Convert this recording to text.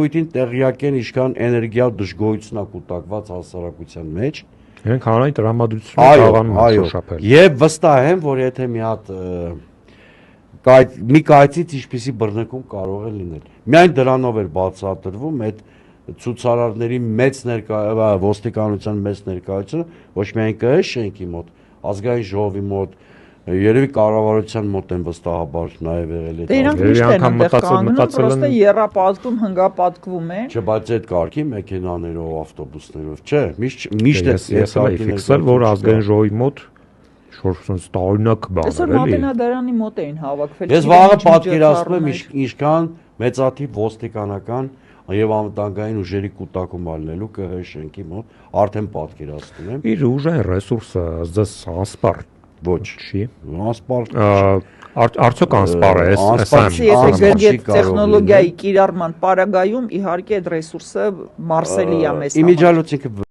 Պույտին տեղյակ են ինչքան էներգիա դժգոհություն է կուտակված հասարակության մեջ։ Իրենք հանրային տրամադրությունը կարողանում են շոշափել։ Եվ վստահ եմ, որ եթե մի հատ մի կայծից ինչպիսի բռնկում կարող է լինել։ Միայն դրանով էր բացատրվում այդ ցուցարարների մեծ ոստիկանության մեծ ներկայությունը, ոչ միայն ԿԸ շենքի մոտ, ազգային ժողովի մոտ, երևի կառավարության մոտ են վստահաբար նաև եղել այդ։ Իրանք միշտ են այնտեղ կանգնում, պրոստը եռապատկվում, հնգապատկվում են։ Չէ, բայց այդ կարգի մեքենաներով, ավտոբուսներով, չէ, միշտ է ես ֆիքսել, որ ազգային ժողովի մոտ շորսոնց տարօրինակ բան էր, էլի։ Այսօր Մատենադարանի մոտ էին հավաքվել։ Ես վաղը պատկերացնում եմ ինչքան մեծաթիվ ոստիկանական եւ անվտանգային ուժերի կուտակում ալնելու ԿՀ շենքի մոտ արդեն պատկերացնում եմ։ Իր ուժային ռեսուրսը զս անսպար ոչ չի։ Անսպար արդյոք անսպար է, եթե գրգետ տեխնոլոգիայի կիրառման պարագայում իհարկե այդ ռեսուրսը մարսելի է մեզ համար։ Իմիջիալոց ինքը